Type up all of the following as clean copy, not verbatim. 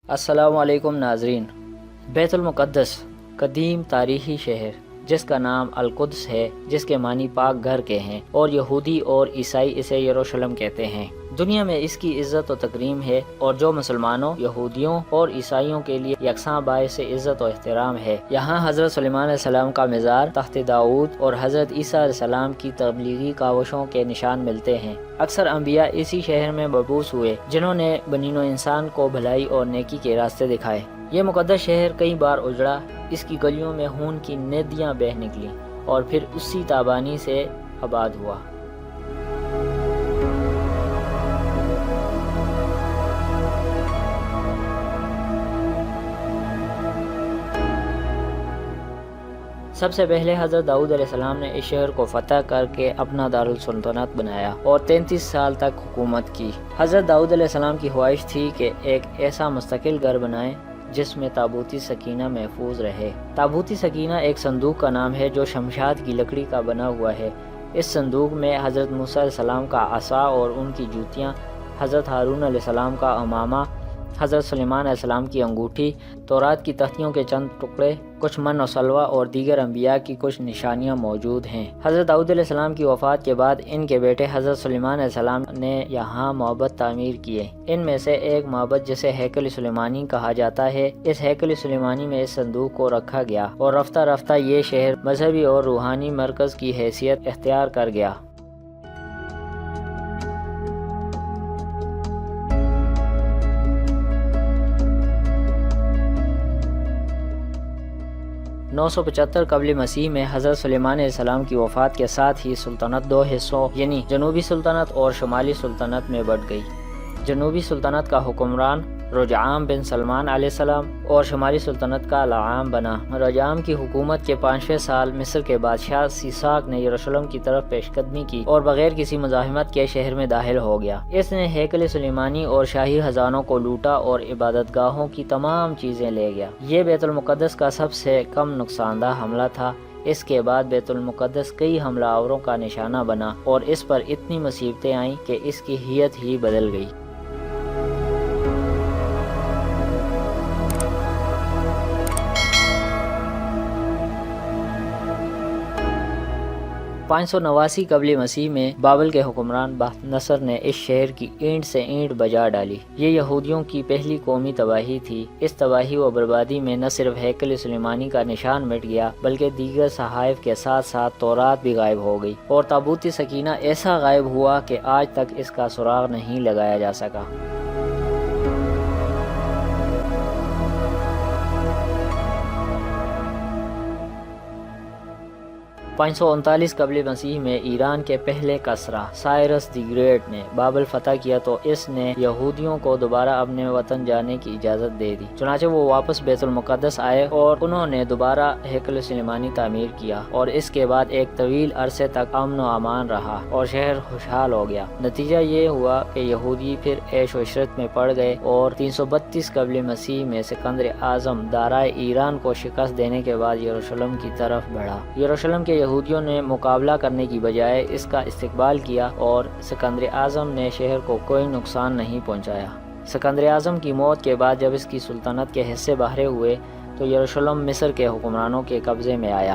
السلام علیکم ناظرین۔ بیت المقدس قدیم تاریخی شہر جس کا نام القدس ہے، جس کے معنی پاک گھر کے ہیں، اور یہودی اور عیسائی اسے یروشلم کہتے ہیں۔ دنیا میں اس کی عزت و تکریم ہے، اور جو مسلمانوں، یہودیوں اور عیسائیوں کے لیے یکساں باعث عزت و احترام ہے۔ یہاں حضرت سلیمان علیہ السلام کا مزار، تخت داؤد اور حضرت عیسیٰ علیہ السلام کی تبلیغی کاوشوں کے نشان ملتے ہیں۔ اکثر انبیاء اسی شہر میں مبعوث ہوئے، جنہوں نے بنی نوع انسان کو بھلائی اور نیکی کے راستے دکھائے۔ یہ مقدس شہر کئی بار اجڑا، اس کی گلیوں میں خون کی ندیاں بہہ نکلی اور پھر اسی تابانی سے آباد ہوا۔ سب سے پہلے حضرت داؤد علیہ السلام نے اس شہر کو فتح کر کے اپنا دارالسلطنت بنایا اور 33 سال تک حکومت کی۔ حضرت داؤد علیہ السلام کی خواہش تھی کہ ایک ایسا مستقل گھر بنائیں جس میں تابوت سکینہ محفوظ رہے۔ تابوت سکینہ ایک صندوق کا نام ہے جو شمشاد کی لکڑی کا بنا ہوا ہے۔ اس صندوق میں حضرت موسیٰ علیہ السلام کا عصا اور ان کی جوتیاں، حضرت ہارون علیہ السلام کا عمامہ، حضرت سلیمان علیہ السلام کی انگوٹھی، تورات کی تختیوں کے چند ٹکڑے، کچھ من و سلوہ اور دیگر انبیاء کی کچھ نشانیاں موجود ہیں۔ حضرت داؤد علیہ السلام کی وفات کے بعد ان کے بیٹے حضرت سلیمان علیہ السلام نے یہاں معبد تعمیر کیے۔ ان میں سے ایک معبد جسے ہیکل سلیمانی کہا جاتا ہے، اس ہیکل سلیمانی میں اس صندوق کو رکھا گیا اور رفتہ رفتہ یہ شہر مذہبی اور روحانی مرکز کی حیثیت اختیار کر گیا۔ 975 قبل مسیح میں حضرت سلیمان علیہ السلام کی وفات کے ساتھ ہی سلطنت دو حصوں یعنی جنوبی سلطنت اور شمالی سلطنت میں بٹ گئی۔ جنوبی سلطنت کا حکمران رجعام بن سلمان علیہ السلام اور شمالی سلطنت کا لعام بنا۔ رجعام کی حکومت کے 5ویں سال مصر کے بادشاہ سیساک نے یروشلم کی طرف پیش قدمی کی اور بغیر کسی مزاحمت کے شہر میں داخل ہو گیا۔ اس نے ہیکل سلیمانی اور شاہی خزانوں کو لوٹا اور عبادت گاہوں کی تمام چیزیں لے گیا۔ یہ بیت المقدس کا سب سے کم نقصان دہ حملہ تھا۔ اس کے بعد بیت المقدس کئی حملہ آوروں کا نشانہ بنا اور اس پر اتنی مصیبتیں آئیں کہ اس کی حیت ہی بدل گئی۔ 589 قبل مسیح میں بابل کے حکمران بخت نصر نے اس شہر کی اینٹ سے اینٹ بجا ڈالی۔ یہ یہودیوں کی پہلی قومی تباہی تھی۔ اس تباہی و بربادی میں نہ صرف ہیکل سلیمانی کا نشان مٹ گیا بلکہ دیگر صحائف کے ساتھ ساتھ تورات بھی غائب ہو گئی اور تابوت سکینہ ایسا غائب ہوا کہ آج تک اس کا سراغ نہیں لگایا جا سکا۔ 539 قبل مسیح میں ایران کے پہلے کسری سائرس دی گریٹ نے بابل فتح کیا تو اس نے یہودیوں کو دوبارہ اپنے وطن جانے کی اجازت دے دی۔ چنانچہ وہ واپس بیت المقدس آئے اور انہوں نے دوبارہ ہیکل سلیمانی تعمیر کیا اور اس کے بعد ایک طویل عرصے تک امن و امان رہا اور شہر خوشحال ہو گیا۔ نتیجہ یہ ہوا کہ یہودی پھر عیش و عشرت میں پڑ گئے اور 332 قبل مسیح میں سکندر اعظم دارائے ایران کو شکست دینے کے بعد یروشلم کی طرف بڑھا۔ یروشلم کے یہودیوں نے مقابلہ کرنے کی بجائے اس کا استقبال کیا اور سکندر اعظم نے شہر کو کوئی نقصان نہیں پہنچایا۔ سکندر اعظم کی موت کے بعد جب اس کی سلطنت کے حصے بکھرے ہوئے تو یروشلم مصر کے حکمرانوں کے قبضے میں آیا۔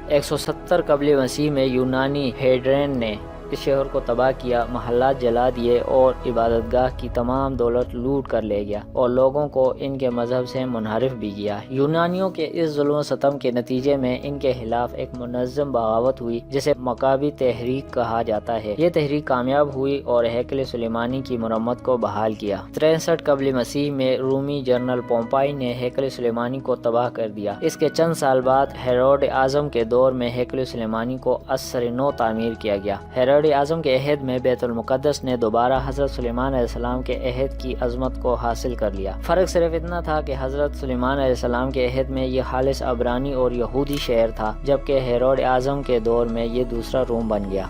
ایک 170 قبل مسیح میں یونانی ہیڈرین نے اس شہر کو تباہ کیا، محلات جلا دیے اور عبادت گاہ کی تمام دولت لوٹ کر لے گیا اور لوگوں کو ان کے مذہب سے منحرف بھی کیا۔ یونانیوں کے اس ظلم و ستم کے نتیجے میں ان کے خلاف ایک منظم بغاوت ہوئی جسے مکابی تحریک کہا جاتا ہے۔ یہ تحریک کامیاب ہوئی اور ہیکل سلیمانی کی مرمت کو بحال کیا۔ 63 قبل مسیح میں رومی جنرل پومپائی نے ہیکل سلیمانی کو تباہ کر دیا۔ اس کے چند سال بعد ہیروڈ اعظم کے دور میں ہیکل سلیمانی کو از سر نو تعمیر کیا گیا۔ ہیروڈ اعظم کے عہد میں بیت المقدس نے دوبارہ حضرت سلیمان علیہ السلام کے عہد کی عظمت کو حاصل کر لیا۔ فرق صرف اتنا تھا کہ حضرت سلیمان علیہ السلام کے عہد میں یہ خالص عبرانی اور یہودی شہر تھا، جبکہ ہیروڈ اعظم کے دور میں یہ دوسرا روم بن گیا۔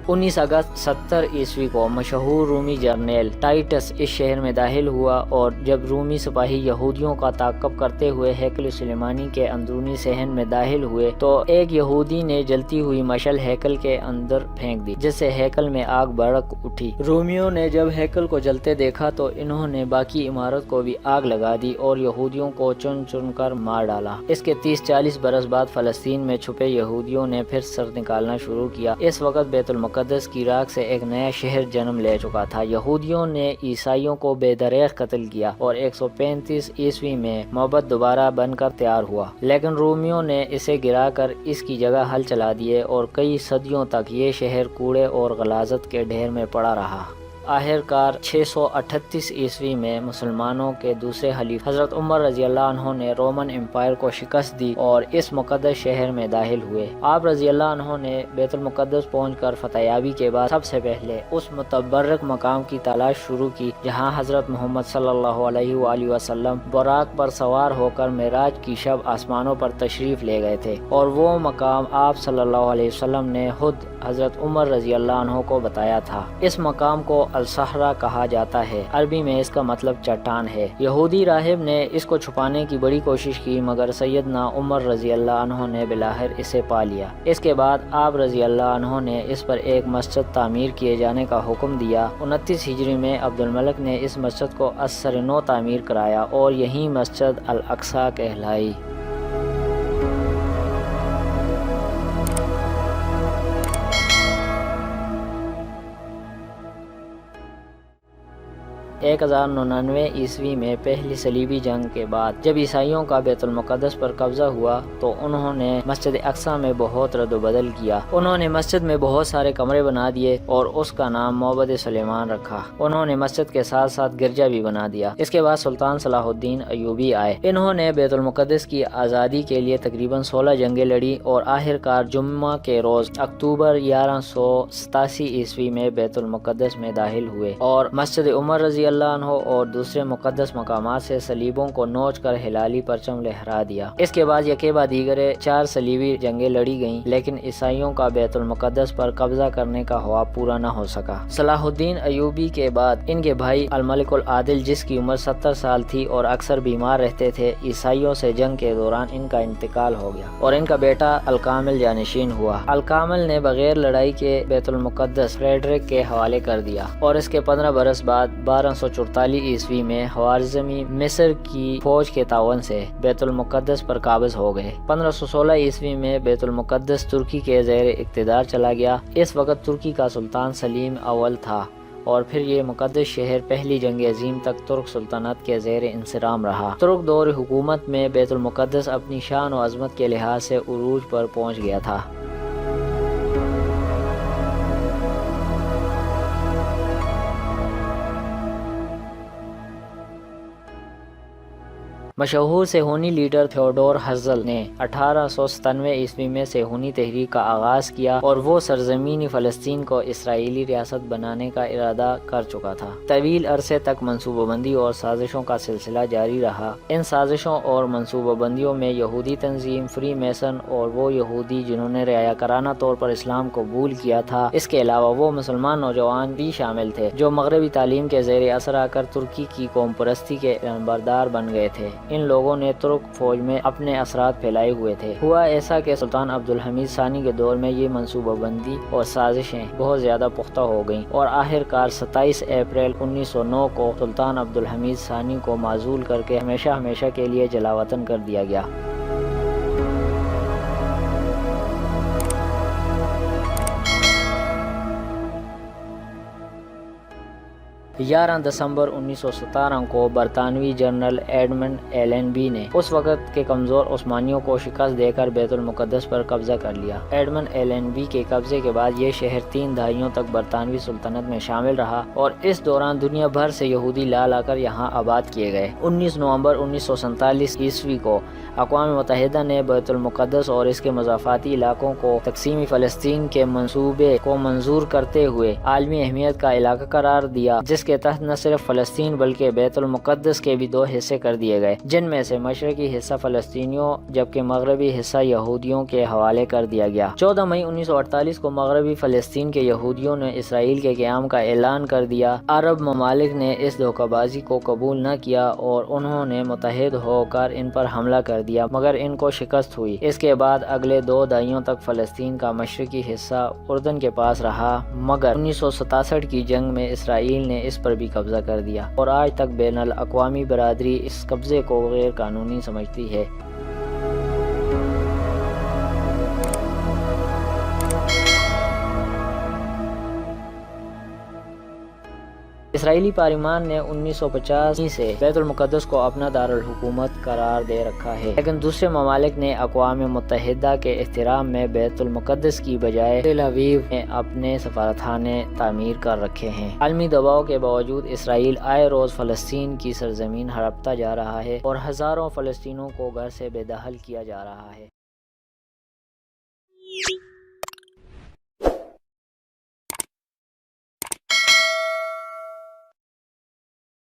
19 اگست 70 عیسوی کو مشہور رومی جرنیل ٹائٹس اس شہر میں داخل ہوا، اور جب رومی سپاہی یہودیوں کا تعاقب کرتے ہوئے ہیکل سلیمانی کے اندرونی صحن میں داخل ہوئے تو ایک یہودی نے جلتی ہوئی مشعل ہیکل کے اندر پھینک دی، جس سے ہیکل میں آگ بھڑک اٹھی۔ رومیوں نے جب ہیکل کو جلتے دیکھا تو انہوں نے باقی عمارت کو بھی آگ لگا دی اور یہودیوں کو چن چن کر مار ڈالا۔ اس کے 30-40 برس بعد فلسطین میں چھپے یہودیوں نے پھر سر نکالنا شروع کیا۔ اس وقت بیت المقدس کی راکھ سے ایک نیا شہر جنم لے چکا تھا۔ یہودیوں نے عیسائیوں کو بے دریغ قتل کیا اور 135 عیسوی میں معبد دوبارہ بن کر تیار ہوا، لیکن رومیوں نے اسے گرا کر اس کی جگہ ہل چلا دیے اور کئی صدیوں تک یہ شہر کوڑے اور غلاظت کے ڈھیر میں پڑا رہا۔ آخر کار 638 عیسوی میں مسلمانوں کے دوسرے خلیفہ حضرت عمر رضی اللہ عنہ نے رومن امپائر کو شکست دی اور اس مقدس شہر میں داخل ہوئے۔ آپ رضی اللہ عنہ نے بیت المقدس پہنچ کر فتح یابی کے بعد سب سے پہلے اس متبرک مقام کی تلاش شروع کی جہاں حضرت محمد صلی اللہ علیہ وآلہ وسلم براق پر سوار ہو کر معراج کی شب آسمانوں پر تشریف لے گئے تھے، اور وہ مقام آپ صلی اللہ علیہ وسلم نے خود حضرت عمر رضی اللہ عنہ کو بتایا تھا۔ اس مقام کو الصحرا کہا جاتا ہے، عربی میں اس کا مطلب چٹان ہے۔ یہودی راہب نے اس کو چھپانے کی بڑی کوشش کی، مگر سیدنا عمر رضی اللہ عنہ نے بالآخر اسے پا لیا۔ اس کے بعد آپ رضی اللہ عنہ نے اس پر ایک مسجد تعمیر کیے جانے کا حکم دیا۔ 29 ہجری میں عبد الملک نے اس مسجد کو از سر نو تعمیر کرایا اور یہی مسجد الاقصی کہلائی۔ 1099 عیسوی میں پہلی صلیبی جنگ کے بعد جب عیسائیوں کا بیت المقدس پر قبضہ ہوا تو انہوں نے مسجد اقصی میں بہت رد و بدل کیا۔ انہوں نے مسجد میں بہت سارے کمرے بنا دیے اور اس کا نام معبد سلیمان رکھا۔ انہوں نے مسجد کے ساتھ ساتھ گرجا بھی بنا دیا۔ اس کے بعد سلطان صلاح الدین ایوبی آئے۔ انہوں نے بیت المقدس کی آزادی کے لیے تقریباً 16 جنگیں لڑی اور آخر کار جمعہ کے روز اکتوبر 1187 عیسوی میں بیت المقدس میں داخل ہوئے اور مسجد عمر رضی اللہ عنہ اور دوسرے مقدس مقامات سے صلیبوں کو نوچ کر ہلالی پرچم لہرا دیا۔ اس کے بعد یکے بعد دیگرے 4 صلیبی جنگیں لڑی گئیں، لیکن عیسائیوں کا بیت المقدس پر قبضہ کرنے کا خواب پورا نہ ہو سکا۔ صلاح الدین ایوبی کے بعد ان کے بھائی الملک العادل، جس کی عمر 70 سال تھی اور اکثر بیمار رہتے تھے، عیسائیوں سے جنگ کے دوران ان کا انتقال ہو گیا اور ان کا بیٹا الکامل جانشین ہوا۔ الکامل نے بغیر لڑائی کے بیت المقدس فریڈرک کے حوالے کر دیا اور اس کے 15 برس بعد 1244 عیسوی میں خوارزمی مصر کی فوج کے تعاون سے بیت المقدس پر قابض ہو گئے۔ 1516 عیسوی میں بیت المقدس ترکی کے زیر اقتدار چلا گیا۔ اس وقت ترکی کا سلطان سلیم اول تھا اور پھر یہ مقدس شہر پہلی جنگ عظیم تک ترک سلطنت کے زیر انصرام رہا۔ ترک دور حکومت میں بیت المقدس اپنی شان و عظمت کے لحاظ سے عروج پر پہنچ گیا تھا۔ مشہور صہیونی لیڈر تھیوڈور ہرزل نے 1897 عیسوی میں صہیونی تحریک کا آغاز کیا اور وہ سرزمین فلسطین کو اسرائیلی ریاست بنانے کا ارادہ کر چکا تھا۔ طویل عرصے تک منصوبہ بندی اور سازشوں کا سلسلہ جاری رہا۔ ان سازشوں اور منصوبہ بندیوں میں یہودی تنظیم فری میسن اور وہ یہودی جنہوں نے ریاکارانہ طور پر اسلام قبول کیا تھا، اس کے علاوہ وہ مسلمان نوجوان بھی شامل تھے جو مغربی تعلیم کے زیر اثر آ کر ترکی کی قوم پرستی کے علمبردار بن گئے تھے۔ ان لوگوں نے ترک فوج میں اپنے اثرات پھیلائے ہوئے تھے۔ ہوا ایسا کہ سلطان عبدالحمید ثانی کے دور میں یہ منصوبہ بندی اور سازشیں بہت زیادہ پختہ ہو گئیں اور آخر کار 27 اپریل 1909 کو سلطان عبدالحمید ثانی کو معزول کر کے ہمیشہ کے لیے جلاوطن کر دیا گیا۔ 11 دسمبر 1917 کو برطانوی جنرل ایڈمنڈ ایلنبی نے اس وقت کے کمزور عثمانیوں کو شکست دے کر بیت المقدس پر قبضہ کر لیا۔ ایڈمنڈ ایلنبی کے قبضے کے بعد یہ شہر 3 دہائیوں تک برطانوی سلطنت میں شامل رہا اور اس دوران دنیا بھر سے یہودی لا کر یہاں آباد کیے گئے۔ 19 نومبر 1947 عیسوی کو اقوام متحدہ نے بیت المقدس اور اس کے مضافاتی علاقوں کو تقسیم فلسطین کے منصوبے کو منظور کرتے ہوئے عالمی اہمیت کا علاقہ قرار دیا، جس کے تحت نہ صرف فلسطین بلکہ بیت المقدس کے بھی 2 حصے کر دیے گئے، جن میں سے مشرقی حصہ فلسطینیوں جبکہ مغربی حصہ یہودیوں کے حوالے کر دیا گیا۔ 14 مئی 1948 کو مغربی فلسطین کے یہودیوں نے اسرائیل کے قیام کا اعلان کر دیا۔ عرب ممالک نے اس دھوکہ بازی کو قبول نہ کیا اور انہوں نے متحد ہو کر ان پر حملہ کر دیا، مگر ان کو شکست ہوئی۔ اس کے بعد اگلے 2 دہائیوں تک فلسطین کا مشرقی حصہ اردن کے پاس رہا، مگر 1967 کی جنگ میں اسرائیل نے اس پر بھی قبضہ کر دیا اور آج تک بین الاقوامی برادری اس قبضے کو غیر قانونی سمجھتی ہے۔ اسرائیلی پارلیمان نے 1950 سے بیت المقدس کو اپنا دارالحکومت قرار دے رکھا ہے، لیکن دوسرے ممالک نے اقوام متحدہ کے احترام میں بیت المقدس کی بجائے تل اویو میں اپنے سفارتخانے تعمیر کر رکھے ہیں۔ عالمی دباؤ کے باوجود اسرائیل آئے روز فلسطین کی سرزمین ہڑپتا جا رہا ہے اور ہزاروں فلسطینیوں کو گھر سے بے دخل کیا جا رہا ہے۔